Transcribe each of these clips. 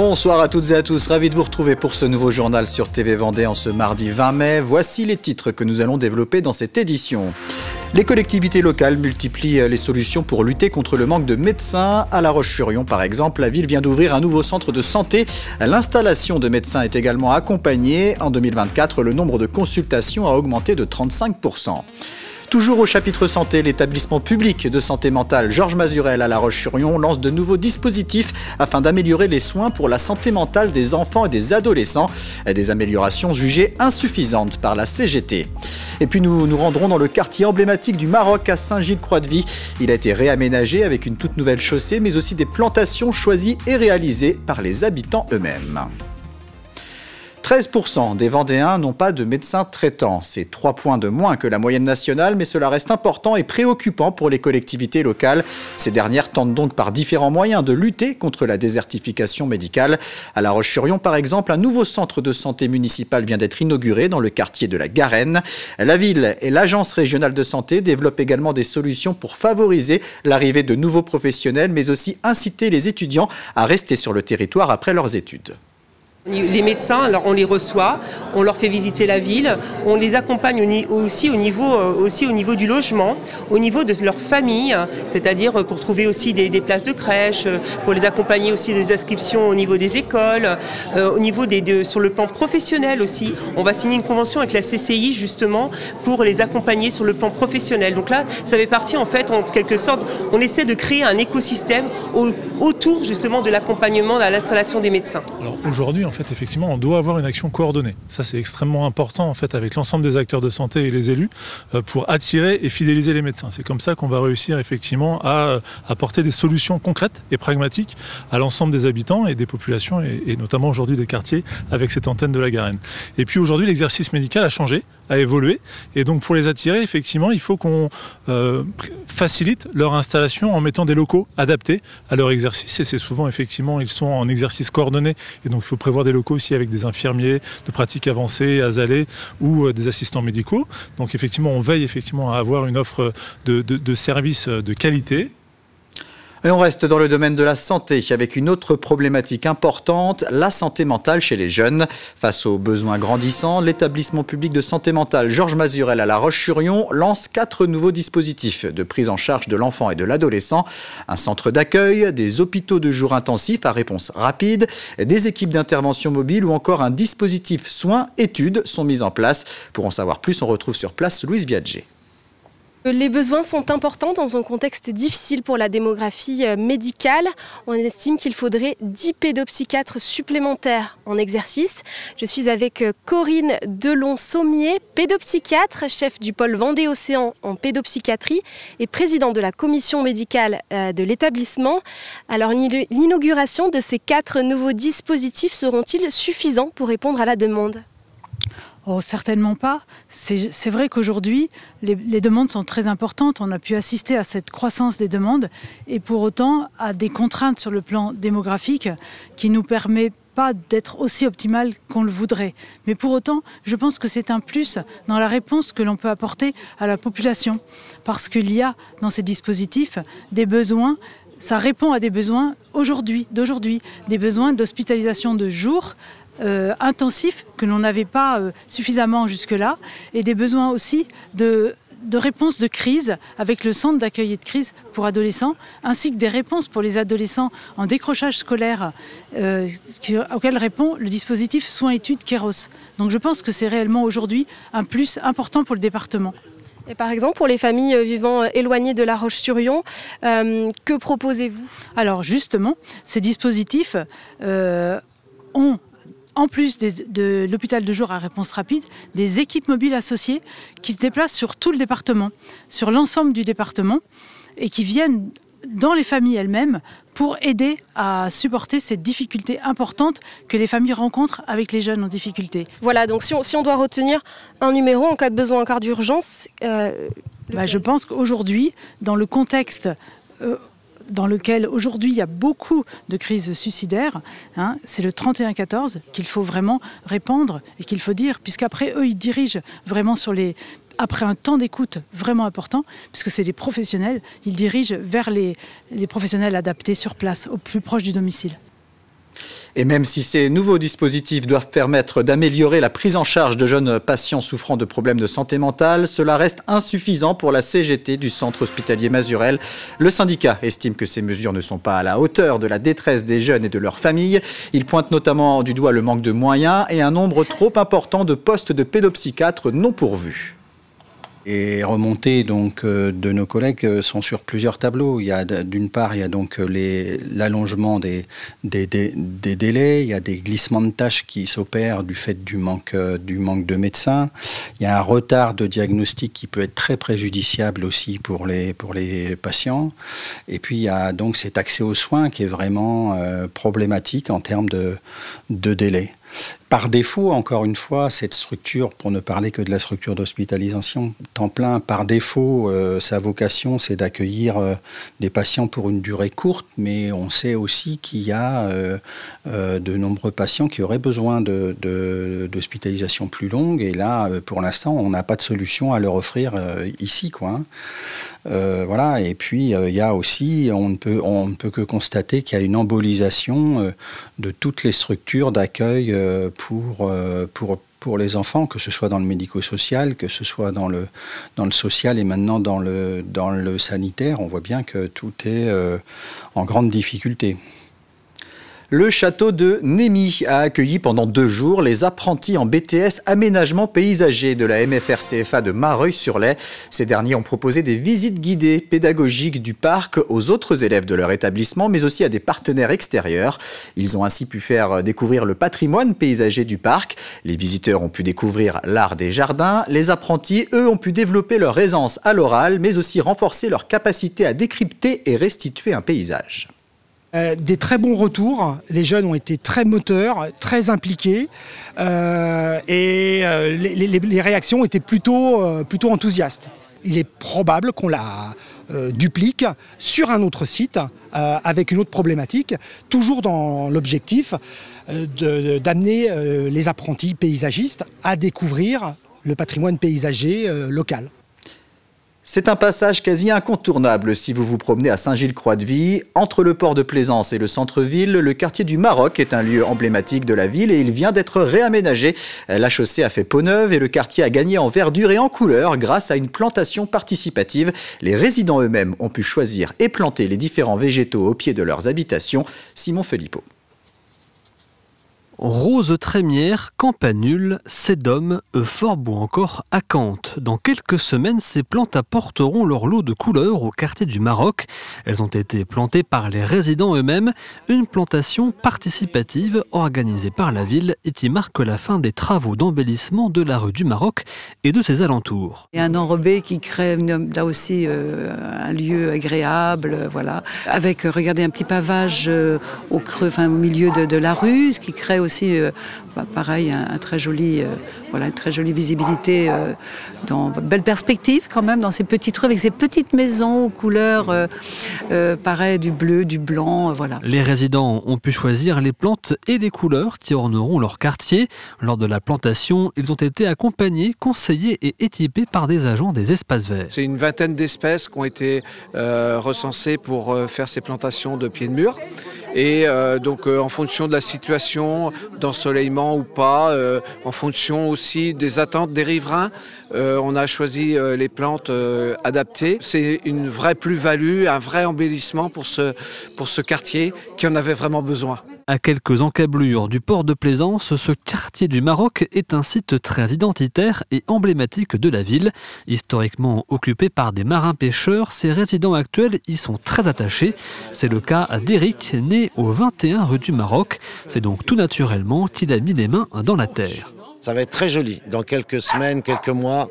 Bonsoir à toutes et à tous, ravi de vous retrouver pour ce nouveau journal sur TV Vendée en ce mardi 20 mai. Voici les titres que nous allons développer dans cette édition. Les collectivités locales multiplient les solutions pour lutter contre le manque de médecins. À La Roche-sur-Yon, par exemple, la ville vient d'ouvrir un nouveau centre de santé. L'installation de médecins est également accompagnée. En 2024, le nombre de consultations a augmenté de 35%. Toujours au chapitre santé, l'établissement public de santé mentale Georges Mazurel à La Roche-sur-Yon lance de nouveaux dispositifs afin d'améliorer les soins pour la santé mentale des enfants et des adolescents. Des améliorations jugées insuffisantes par la CGT. Et puis nous nous rendrons dans le quartier emblématique du Maroc à Saint-Gilles-Croix-de-Vie. Il a été réaménagé avec une toute nouvelle chaussée mais aussi des plantations choisies et réalisées par les habitants eux-mêmes. 13% des Vendéens n'ont pas de médecin traitant. C'est 3 points de moins que la moyenne nationale, mais cela reste important et préoccupant pour les collectivités locales. Ces dernières tentent donc par différents moyens de lutter contre la désertification médicale. À La Roche-sur-Yon, par exemple, un nouveau centre de santé municipal vient d'être inauguré dans le quartier de la Garenne. La ville et l'agence régionale de santé développent également des solutions pour favoriser l'arrivée de nouveaux professionnels, mais aussi inciter les étudiants à rester sur le territoire après leurs études. Les médecins, alors on les reçoit, on leur fait visiter la ville, on les accompagne aussi au niveau du logement, au niveau de leur famille, c'est-à-dire pour trouver aussi des places de crèche, pour les accompagner aussi des inscriptions au niveau des écoles, au niveau sur le plan professionnel aussi. On va signer une convention avec la CCI justement pour les accompagner sur le plan professionnel. Donc là, ça fait partie en fait, en quelque sorte, on essaie de créer un écosystème autour justement de l'accompagnement à l'installation des médecins. Alors aujourd'hui, en fait, effectivement, on doit avoir une action coordonnée. Ça, c'est extrêmement important, en fait, avec l'ensemble des acteurs de santé et les élus, pour attirer et fidéliser les médecins. C'est comme ça qu'on va réussir, effectivement, à apporter des solutions concrètes et pragmatiques à l'ensemble des habitants et des populations, et notamment aujourd'hui des quartiers, avec cette antenne de la Garenne. Et puis aujourd'hui, l'exercice médical a changé, a évolué, et donc pour les attirer, effectivement, il faut qu'on facilite leur installation en mettant des locaux adaptés à leur exercice. Et c'est souvent, effectivement, ils sont en exercice coordonné, et donc il faut prévoir des locaux aussi avec des infirmiers de pratique avancée, azalés ou des assistants médicaux. Donc effectivement, on veille effectivement à avoir une offre de services de qualité. Et on reste dans le domaine de la santé avec une autre problématique importante, la santé mentale chez les jeunes. Face aux besoins grandissants, l'établissement public de santé mentale Georges Mazurel à La Roche-sur-Yon lance 4 nouveaux dispositifs de prise en charge de l'enfant et de l'adolescent. Un centre d'accueil, des hôpitaux de jour intensifs à réponse rapide, des équipes d'intervention mobile ou encore un dispositif soins-études sont mis en place. Pour en savoir plus, on retrouve sur place Louise Viadger. Les besoins sont importants dans un contexte difficile pour la démographie médicale. On estime qu'il faudrait 10 pédopsychiatres supplémentaires en exercice. Je suis avec Corinne Delon-Sommier, pédopsychiatre, chef du pôle Vendée-Océan en pédopsychiatrie et présidente de la commission médicale de l'établissement. Alors l'inauguration de ces 4 nouveaux dispositifs seront-ils suffisants pour répondre à la demande ? Oh, certainement pas. C'est vrai qu'aujourd'hui, les demandes sont très importantes. On a pu assister à cette croissance des demandes et pour autant à des contraintes sur le plan démographique qui ne nous permettent pas d'être aussi optimal qu'on le voudrait. Mais pour autant, je pense que c'est un plus dans la réponse que l'on peut apporter à la population. Parce qu'il y a dans ces dispositifs des besoins. Ça répond à des besoins d'aujourd'hui, des besoins d'hospitalisation de jour, intensifs que l'on n'avait pas suffisamment jusque-là et des besoins aussi de réponse de crise avec le centre d'accueil et de crise pour adolescents ainsi que des réponses pour les adolescents en décrochage scolaire auxquels répond le dispositif soins-études Kéros. Donc je pense que c'est réellement aujourd'hui un plus important pour le département. Et par exemple, pour les familles vivant éloignées de La Roche-sur-Yon, que proposez-vous? Alors justement, ces dispositifs ont en plus de l'hôpital de jour à réponse rapide, des équipes mobiles associées qui se déplacent sur tout le département, sur l'ensemble du département, et qui viennent dans les familles elles-mêmes pour aider à supporter ces difficultés importantes que les familles rencontrent avec les jeunes en difficulté. Voilà, donc si on doit retenir un numéro en cas de besoin, en cas d'urgence... je pense qu'aujourd'hui, dans le contexte... dans lequel aujourd'hui il y a beaucoup de crises suicidaires, c'est le 3114 qu'il faut vraiment répandre et qu'il faut dire, puisqu'après eux ils dirigent vraiment après un temps d'écoute vraiment important, puisque c'est des professionnels, ils dirigent vers les professionnels adaptés sur place, au plus proche du domicile. Et même si ces nouveaux dispositifs doivent permettre d'améliorer la prise en charge de jeunes patients souffrant de problèmes de santé mentale, cela reste insuffisant pour la CGT du centre hospitalier Mazurel. Le syndicat estime que ces mesures ne sont pas à la hauteur de la détresse des jeunes et de leurs familles. Il pointe notamment du doigt le manque de moyens et un nombre trop important de postes de pédopsychiatres non pourvus. Les remontées donc, de nos collègues sont sur plusieurs tableaux. D'une part, il y a donc l'allongement des délais, il y a des glissements de tâches qui s'opèrent du fait du manque de médecins. Il y a un retard de diagnostic qui peut être très préjudiciable aussi pour les patients. Et puis, il y a donc cet accès aux soins qui est vraiment problématique en termes de délai. Par défaut, encore une fois, cette structure, pour ne parler que de la structure d'hospitalisation temps plein, par défaut, sa vocation, c'est d'accueillir des patients pour une durée courte, mais on sait aussi qu'il y a de nombreux patients qui auraient besoin d'hospitalisation plus longue, et là, pour l'instant, on n'a pas de solution à leur offrir ici, quoi. Voilà. Et puis il y a aussi, on ne peut que constater qu'il y a une embolisation de toutes les structures d'accueil pour les enfants, que ce soit dans le médico-social, que ce soit dans le social et maintenant dans le sanitaire. On voit bien que tout est en grande difficulté. Le château de Némy a accueilli pendant 2 jours les apprentis en BTS aménagement paysager de la MFR-CFA de Mareuil-sur-Lay. Ces derniers ont proposé des visites guidées pédagogiques du parc aux autres élèves de leur établissement, mais aussi à des partenaires extérieurs. Ils ont ainsi pu faire découvrir le patrimoine paysager du parc. Les visiteurs ont pu découvrir l'art des jardins. Les apprentis, eux, ont pu développer leur aisance à l'oral, mais aussi renforcer leur capacité à décrypter et restituer un paysage. Des très bons retours, les jeunes ont été très moteurs, très impliqués et les réactions étaient plutôt enthousiastes. Il est probable qu'on la duplique sur un autre site avec une autre problématique, toujours dans l'objectif d'amener les apprentis paysagistes à découvrir le patrimoine paysager local. C'est un passage quasi incontournable si vous vous promenez à Saint-Gilles-Croix-de-Vie. Entre le port de Plaisance et le centre-ville, le quartier du Maroc est un lieu emblématique de la ville et il vient d'être réaménagé. La chaussée a fait peau neuve et le quartier a gagné en verdure et en couleur grâce à une plantation participative. Les résidents eux-mêmes ont pu choisir et planter les différents végétaux au pied de leurs habitations. Simon Philippot. Rose trémière, campanule, sédum, euphorbes ou encore acanthe. Dans quelques semaines, ces plantes apporteront leur lot de couleurs au quartier du Maroc. Elles ont été plantées par les résidents eux-mêmes. Une plantation participative organisée par la ville et qui marque la fin des travaux d'embellissement de la rue du Maroc et de ses alentours. Il y a un enrobé qui crée là aussi un lieu agréable, voilà. Avec, regardez, un petit pavage au creux, enfin, au milieu de la rue, ce qui crée aussi pareil, une très jolie visibilité, belle perspective quand même dans ces petites rues avec ces petites maisons aux couleurs pareil, du bleu, du blanc, voilà. Les résidents ont pu choisir les plantes et les couleurs qui orneront leur quartier. Lors de la plantation, ils ont été accompagnés, conseillés et équipés par des agents des espaces verts. C'est une vingtaine d'espèces qui ont été recensées pour faire ces plantations de pieds de mur. Et donc en fonction de la situation, d'ensoleillement ou pas, en fonction aussi des attentes des riverains, on a choisi les plantes adaptées. C'est une vraie plus-value, un vrai embellissement pour ce quartier qui en avait vraiment besoin. À quelques encablures du port de Plaisance, ce quartier du Maroc est un site très identitaire et emblématique de la ville. Historiquement occupé par des marins-pêcheurs, ses résidents actuels y sont très attachés. C'est le cas d'Éric, né au 21 rue du Maroc. C'est donc tout naturellement qu'il a mis les mains dans la terre. Ça va être très joli. Dans quelques semaines, quelques mois,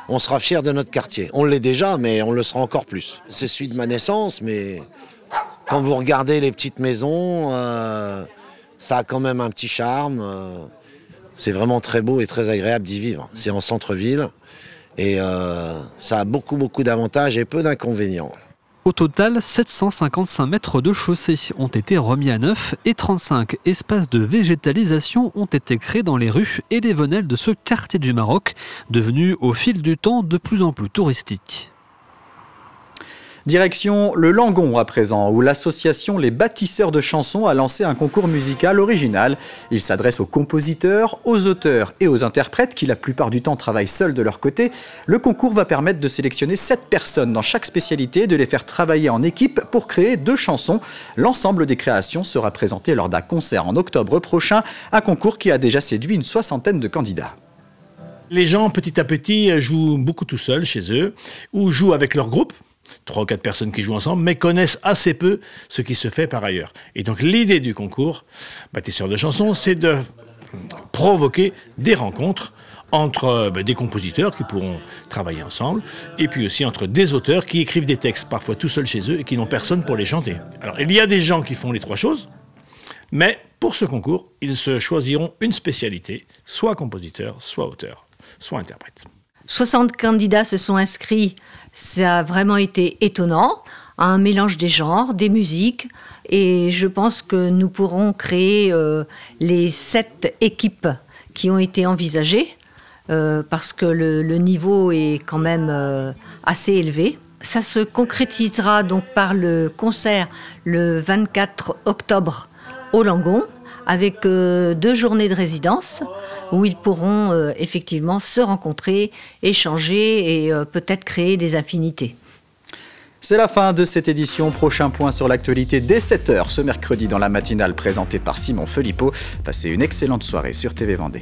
on sera fiers de notre quartier. On l'est déjà, mais on le sera encore plus. C'est celui de ma naissance, mais quand vous regardez les petites maisons, ça a quand même un petit charme. C'est vraiment très beau et très agréable d'y vivre. C'est en centre-ville et ça a beaucoup d'avantages et peu d'inconvénients. Au total, 755 mètres de chaussée ont été remis à neuf et 35 espaces de végétalisation ont été créés dans les rues et les venelles de ce quartier du Maroc, devenu au fil du temps de plus en plus touristique. Direction le Langon à présent, où l'association Les Bâtisseurs de chansons a lancé un concours musical original. Il s'adresse aux compositeurs, aux auteurs et aux interprètes qui la plupart du temps travaillent seuls de leur côté. Le concours va permettre de sélectionner 7 personnes dans chaque spécialité et de les faire travailler en équipe pour créer 2 chansons. L'ensemble des créations sera présenté lors d'un concert en octobre prochain, un concours qui a déjà séduit une 60aine de candidats. Les gens, petit à petit, jouent beaucoup tout seuls chez eux ou jouent avec leur groupe. 3 ou 4 personnes qui jouent ensemble, mais connaissent assez peu ce qui se fait par ailleurs. Et donc l'idée du concours Bâtisseurs de chansons, c'est de provoquer des rencontres entre des compositeurs qui pourront travailler ensemble, et puis aussi entre des auteurs qui écrivent des textes, parfois tout seuls chez eux, et qui n'ont personne pour les chanter. Alors il y a des gens qui font les 3 choses, mais pour ce concours, ils se choisiront une spécialité, soit compositeur, soit auteur, soit interprète. 60 candidats se sont inscrits, ça a vraiment été étonnant, un mélange des genres, des musiques, et je pense que nous pourrons créer les 7 équipes qui ont été envisagées, parce que le niveau est quand même assez élevé. Ça se concrétisera donc par le concert le 24 octobre au Langon, avec 2 journées de résidence où ils pourront effectivement se rencontrer, échanger et peut-être créer des affinités. C'est la fin de cette édition. Prochain point sur l'actualité dès 7 h ce mercredi dans la matinale présentée par Simon Philippot. Passez une excellente soirée sur TV Vendée.